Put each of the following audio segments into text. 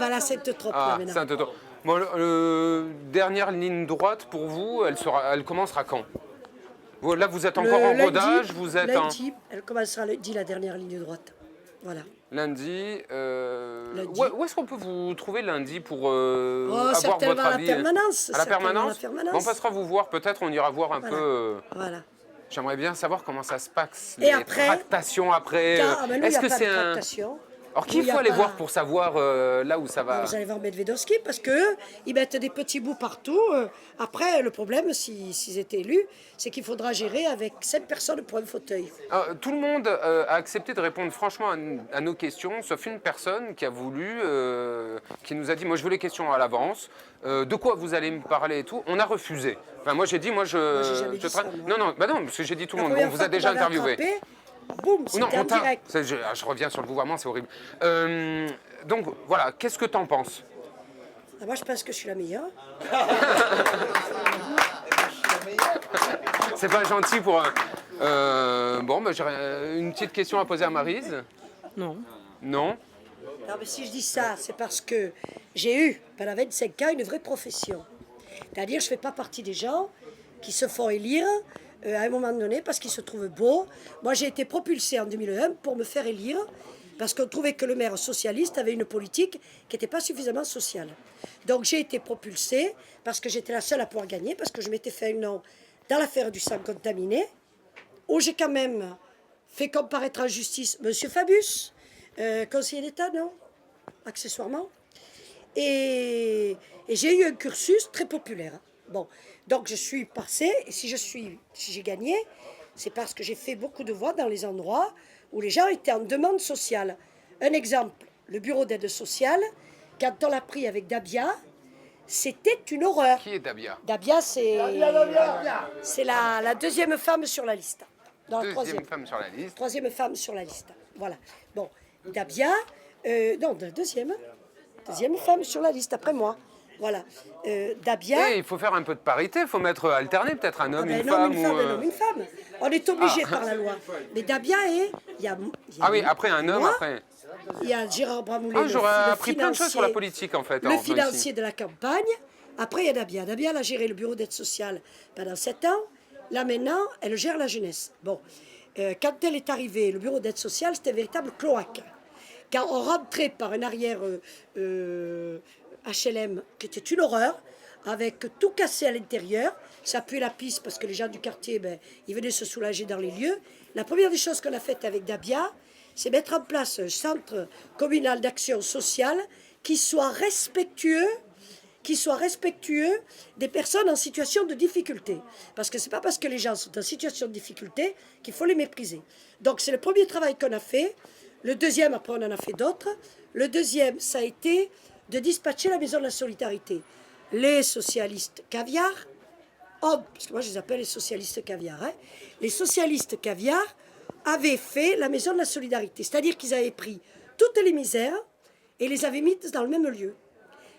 Voilà, Sainte-Trope, là, Ah, maintenant. Sainte-Trope. Bon, dernière ligne droite pour vous, elle commencera quand? Là, vous êtes encore en rodage, vous êtes lundi, elle commencera lundi, la dernière ligne droite. Voilà. lundi. Lundi. Où est-ce qu'on peut vous trouver lundi pour Oh, avoir certainement votre à la avis? permanence. À la Certainement à la permanence? permanence. Bon, on passera vous voir, peut-être on ira voir un Voilà. peu. Voilà. J'aimerais bien savoir comment ça se passe, Et les après, tractations après. Ah, ben nous, il n'y Est-ce a que pas de c'est un. tractation. Alors, Nous, qui il y faut a aller pas- voir pour savoir là où ça va? Vous allez voir Medvedovski parce qu'ils mettent des petits bouts partout. Après, le problème, s'ils étaient élus, c'est qu'il faudra gérer avec 7 personnes pour un fauteuil. Alors, tout le monde a accepté de répondre franchement à nos questions, sauf une personne qui a voulu, qui nous a dit, moi je veux les questions à l'avance, de quoi vous allez me parler et tout. On a refusé. Enfin, moi j'ai dit, moi j'ai jamais dit ça, moi. Non, non, bah non, parce que j'ai dit tout le La monde. première On vous fois a déjà qu'on m'avait interviewé. attrapé, boum, Non, c'était en direct. je reviens sur le gouvernement, c'est horrible. Donc voilà, qu'est-ce que t'en penses? Ah, moi, je pense que je suis la meilleure. C'est pas gentil pour. Bon, bah, j'ai une petite question à poser à Maryse. Non. Non? Non, mais si je dis ça, c'est parce que j'ai eu, pendant 25 ans, une vraie profession. C'est-à-dire, je ne fais pas partie des gens qui se font élire à un moment donné parce qu'ils se trouvent beaux. Moi, j'ai été propulsée en 2001 pour me faire élire parce qu'on trouvait que le maire socialiste avait une politique qui n'était pas suffisamment sociale. Donc, j'ai été propulsée parce que j'étais la seule à pouvoir gagner, parce que je m'étais fait un nom dans l'affaire du sang contaminé, où j'ai quand même fait comparaître en justice M. Fabius, conseiller d'État, non? Accessoirement. Et j'ai eu un cursus très populaire. Bon, donc je suis passée, et si j'ai gagné, c'est parce que j'ai fait beaucoup de voix dans les endroits où les gens étaient en demande sociale. Un exemple, le bureau d'aide sociale, quand on l'a pris avec Dabia, c'était une horreur. Qui est Dabia? Dabia, c'est la deuxième femme sur la liste. Non, la Deuxième femme sur la liste. troisième femme sur la liste. Voilà. Bon, Dabia, non, deuxième femme sur la liste après moi. Voilà. Dabia. Et il faut faire un peu de parité, il faut mettre alterner peut-être un homme, Ah ben une non, femme. une femme, ou, un homme, une femme. On est obligé par la loi. Mais Dabia est. Ah oui, après un homme, moi, après. Il y a Gérard Bramoulet. Ah, j'aurais le appris plein de choses sur la financier- politique en fait. en Le venant ici. financier de la campagne. Après, il y a Dabia. Dabia, elle a géré le bureau d'aide sociale pendant 7 ans. Là, maintenant, elle gère la jeunesse. Bon, quand elle est arrivée, le bureau d'aide sociale, c'était un véritable cloaque. Quand on rentrait par un arrière HLM, qui était une horreur, avec tout cassé à l'intérieur, ça puait la pisse parce que les gens du quartier, ben, ils venaient se soulager dans les lieux. La première des choses qu'on a faites avec Dabia, c'est mettre en place un centre communal d'action sociale qui soit respectueux des personnes en situation de difficulté. Parce que ce n'est pas parce que les gens sont en situation de difficulté qu'il faut les mépriser. Donc c'est le premier travail qu'on a fait. Le deuxième, après on en a fait d'autres. Le deuxième, ça a été de dispatcher la maison de la solidarité. Les socialistes caviar, parce que moi je les appelle les socialistes caviar, hein. Les socialistes caviar avaient fait la maison de la solidarité. C'est-à-dire qu'ils avaient pris toutes les misères et les avaient mises dans le même lieu.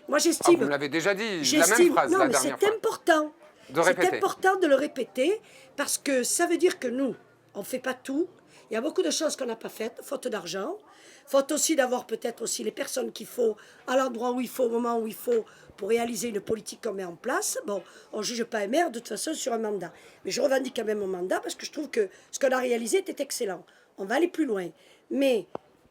Moi, Ah, j'estime. vous me l'avez déjà dit, la même phrase Non, la mais dernière c'est fois. important. De C'est répéter. important de le répéter parce que ça veut dire que nous, on ne fait pas tout. Il y a beaucoup de choses qu'on n'a pas faites, faute d'argent. Faute aussi d'avoir peut-être aussi les personnes qu'il faut, à l'endroit où il faut, au moment où il faut, pour réaliser une politique qu'on met en place. Bon, on ne juge pas un maire de toute façon sur un mandat. Mais je revendique quand même mon mandat parce que je trouve que ce qu'on a réalisé était excellent. On va aller plus loin. Mais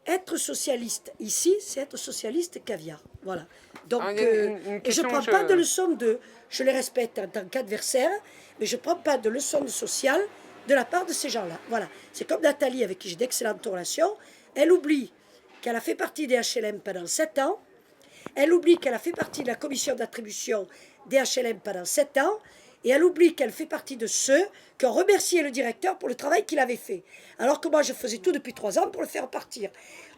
être socialiste ici, c'est être socialiste caviar. Voilà. Donc, Ah, il y a une et je ne question prends que pas de leçons de... Je les respecte en tant qu'adversaire, mais je ne prends pas de leçons de sociale de la part de ces gens-là. Voilà. C'est comme Nathalie, avec qui j'ai d'excellentes relations. Elle oublie qu'elle a fait partie des HLM pendant 7 ans. Elle oublie qu'elle a fait partie de la commission d'attribution des HLM pendant 7 ans. Et elle oublie qu'elle fait partie de ceux qui ont remercié le directeur pour le travail qu'il avait fait. Alors que moi, je faisais tout depuis 3 ans pour le faire partir.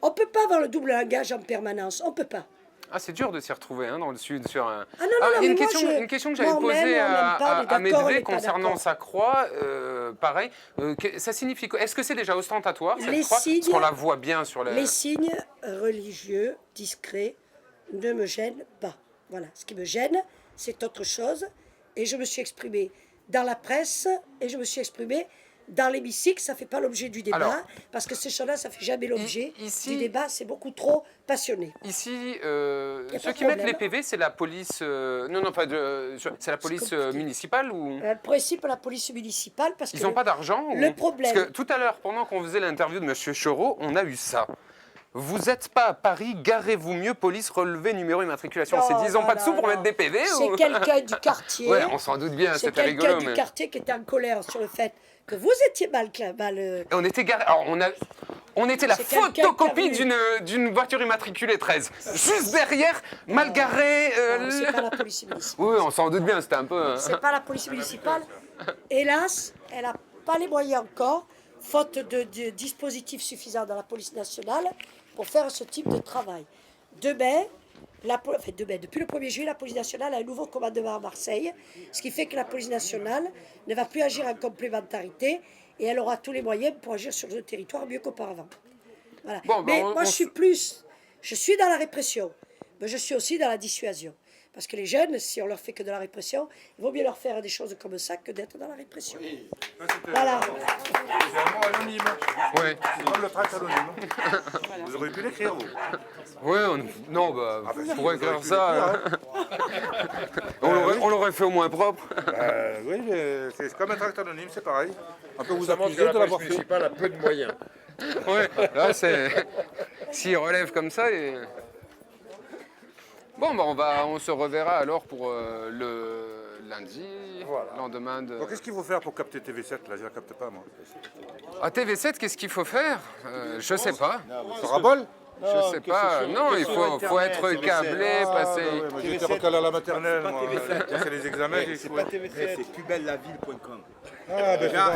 On ne peut pas avoir le double langage en permanence. On ne peut pas. Ah, c'est dur de s'y retrouver hein, dans le sud. Sur un... Ah non, non, non, il y a mais moi, une question que j'avais moi, on posée aime, on n'aime pas, on est à d'accord, on Medvé n'est pas concernant d'accord. sa croix. Pareil, ça signifie quoi? Est-ce que c'est déjà ostentatoire cette Les croix? signes- Parce qu'on la voit bien sur la... Les signes religieux discrets ne me gênent pas. Voilà. Ce qui me gêne, c'est autre chose. Et je me suis exprimée dans la presse et je me suis exprimée Dans l'hémicycle, ça ne fait pas l'objet du débat, Alors, parce que ces choses-là, ça ne fait jamais l'objet ici- du débat, c'est beaucoup trop passionné. Ici, pas ceux de qui mettent problème. les PV, c'est la police. Non, c'est la police compliqué. municipale ou Le principe, la police municipale, parce ils que n'ont pas d'argent le ou- problème- Parce que tout à l'heure, pendant qu'on faisait l'interview de M. Choreau, on a eu ça. Vous n'êtes pas à Paris, garez-vous mieux, police, relevé, numéro, immatriculation. Non, C'est dit, ils n'ont non, pas de sous non, pour non. mettre des PV c'est ou... quelqu'un du quartier. Ouais, on s'en doute bien, C'est c'était quelqu'un rigolo. du Mais... quartier qui était en colère sur le fait que vous étiez mal. Et on était garé. Alors, on était la C'est quelqu'un qui photocopie a voulu- d'une voiture immatriculée 13. Juste derrière, mal garée. Non, c'est pas la police municipale. Oui, on s'en doute bien, c'était un peu. C'est pas la police municipale. Hélas, elle n'a pas les moyens encore, faute de dispositifs suffisants dans la police nationale, pour faire ce type de travail. Demain, depuis le 1er juillet, la police nationale a un nouveau commandement à Marseille, ce qui fait que la police nationale ne va plus agir en complémentarité et elle aura tous les moyens pour agir sur le territoire mieux qu'auparavant. Voilà. Bon, Mais on- moi, on je suis dans la répression, mais je suis aussi dans la dissuasion. Parce que les jeunes, si on leur fait que de la répression, il vaut mieux leur faire des choses comme ça que d'être dans la répression. Voilà. C'est un mot anonyme. Ouais. C'est comme le tract anonyme. Vous auriez pu l'écrire, vous. Ouais, non, bah, bah, on si, pourrait vous auriez écrire pu ça. On l'aurait fait au moins propre. Oui, mais c'est comme un tract anonyme, c'est pareil. On peut vous Ça montre accuser que la de l'avoir police fait. municipale a peu de moyens. Ouais, là, c'est. S'il relève comme ça. Bon, bah, on se reverra alors pour le lundi, lendemain de. Bon, qu'est-ce qu'il faut faire pour capter TV7 là? Je la capte pas, moi. À TV7, qu'est-ce qu'il faut faire Je sais pas. Parabole? Je sais pas. Non, il faut être câblé, passer. Moi, j'ai été recalé à la maternelle, moi. C'est les examens. C'est pas TV7, c'est plusbellaville.com. Ah, ben, Les gars,